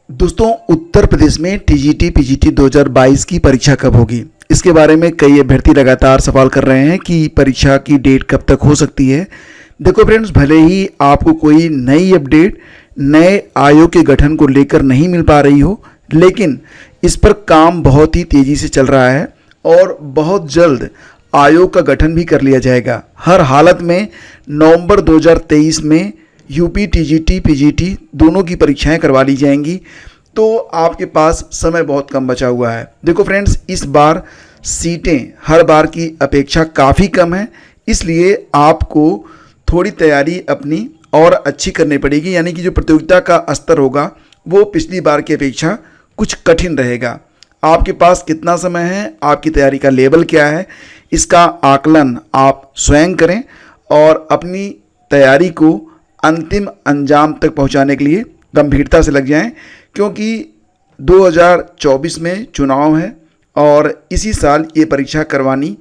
दोस्तों, उत्तर प्रदेश में TGT PGT 2022 की परीक्षा कब होगी? इसके बारे में कई अभ्यर्थी लगातार सवाल कर रहे हैं कि परीक्षा की डेट कब तक हो सकती है। देखो फ्रेंड्स, भले ही आपको कोई नई अपडेट नए आयोग के गठन को लेकर नहीं मिल पा रही हो, लेकिन इस पर काम बहुत ही तेज़ी से चल रहा है और बहुत जल्द आयोग का गठन भी कर लिया जाएगा। हर हालत में नवंबर 2023 में यूपी टीजीटी पीजीटी दोनों की परीक्षाएं करवा ली जाएंगी। तो आपके पास समय बहुत कम बचा हुआ है। देखो फ्रेंड्स, इस बार सीटें हर बार की अपेक्षा काफ़ी कम है, इसलिए आपको थोड़ी तैयारी अपनी और अच्छी करनी पड़ेगी। यानी कि जो प्रतियोगिता का स्तर होगा वो पिछली बार की अपेक्षा कुछ कठिन रहेगा। आपके पास कितना समय है, आपकी तैयारी का लेवल क्या है, इसका आकलन आप स्वयं करें और अपनी तैयारी को अंतिम अंजाम तक पहुंचाने के लिए गंभीरता से लग जाएं, क्योंकि 2024 में चुनाव है और इसी साल ये परीक्षा करवानी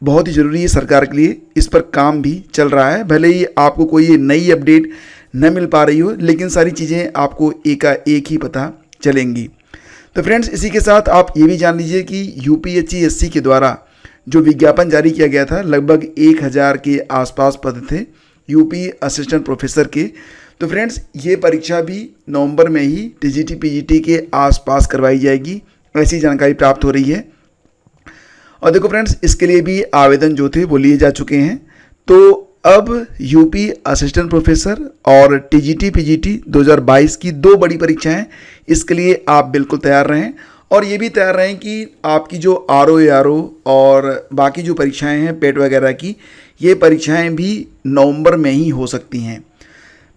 बहुत ही ज़रूरी है सरकार के लिए। इस पर काम भी चल रहा है। भले ही आपको कोई ये नई अपडेट न मिल पा रही हो, लेकिन सारी चीज़ें आपको एक ही पता चलेंगी। तो फ्रेंड्स, इसी के साथ आप ये भी जान लीजिए कि यूपीएससी के द्वारा जो विज्ञापन जारी किया गया था, लगभग 1000 के आसपास पद थे यूपी असिस्टेंट प्रोफेसर के। तो फ्रेंड्स, ये परीक्षा भी नवंबर में ही टीजीटी पीजीटी के आसपास करवाई जाएगी, ऐसी जानकारी प्राप्त हो रही है। और देखो फ्रेंड्स, इसके लिए भी आवेदन जो थे वो लिए जा चुके हैं। तो अब यूपी असिस्टेंट प्रोफेसर और टीजीटी पीजीटी 2022 की दो बड़ी परीक्षाएं, इसके लिए आप बिल्कुल तैयार रहें और ये भी तैयार रहें कि आपकी जो आरओ और बाकी जो परीक्षाएं हैं पेट वगैरह की, ये परीक्षाएं भी नवंबर में ही हो सकती हैं।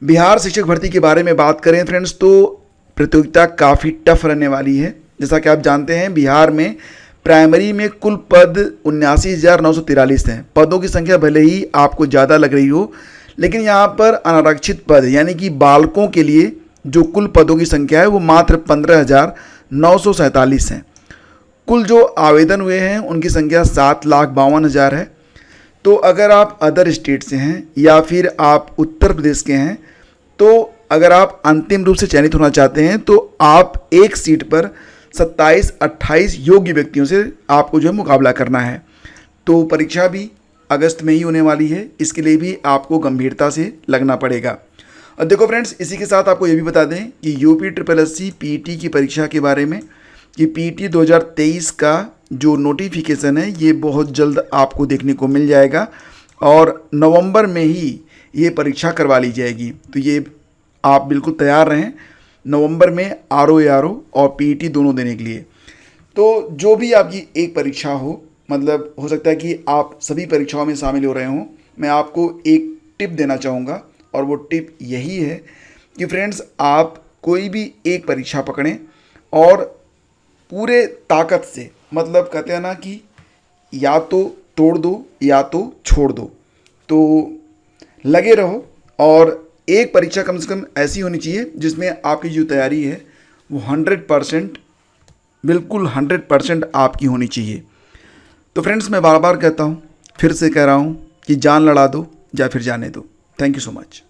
बिहार शिक्षक भर्ती के बारे में बात करें फ्रेंड्स, तो प्रतियोगिता काफ़ी टफ रहने वाली है। जैसा कि आप जानते हैं, बिहार में प्राइमरी में कुल पद 79,943 हैं। पदों की संख्या भले ही आपको ज़्यादा लग रही हो, लेकिन यहाँ पर अनारक्षित पद यानी कि बालकों के लिए जो कुल पदों की संख्या है वो मात्र 15,947 हैं। कुल जो आवेदन हुए हैं उनकी संख्या 7,52,000 है। तो अगर आप अदर स्टेट से हैं या फिर आप उत्तर प्रदेश के हैं, तो अगर आप अंतिम रूप से चयनित होना चाहते हैं तो आप एक सीट पर 27-28 योग्य व्यक्तियों से आपको जो है मुकाबला करना है। तो परीक्षा भी अगस्त में ही होने वाली है, इसके लिए भी आपको गंभीरता से लगना पड़ेगा। और देखो फ्रेंड्स, इसी के साथ आपको ये भी बता दें कि यूपी SSSC पीटी की परीक्षा के बारे में कि पीटी 2023 का जो नोटिफिकेशन है ये बहुत जल्द आपको देखने को मिल जाएगा और नवंबर में ही ये परीक्षा करवा ली जाएगी। तो ये आप बिल्कुल तैयार रहें नवंबर में आरओ और पीटी दोनों देने के लिए। तो जो भी आपकी एक परीक्षा हो, मतलब हो सकता है कि आप सभी परीक्षाओं में शामिल हो रहे हों, मैं आपको एक टिप देना चाहूँगा और वो टिप यही है कि फ्रेंड्स, आप कोई भी एक परीक्षा पकड़ें और पूरे ताकत से, मतलब कहते हैं ना कि या तो तोड़ दो या तो छोड़ दो, तो लगे रहो। और एक परीक्षा कम से कम ऐसी होनी चाहिए जिसमें आपकी जो तैयारी है वो 100%, बिल्कुल 100% आपकी होनी चाहिए। तो फ्रेंड्स, मैं बार बार कहता हूँ, फिर से कह रहा हूँ कि जान लड़ा दो या फिर जाने दो। Thank you so much.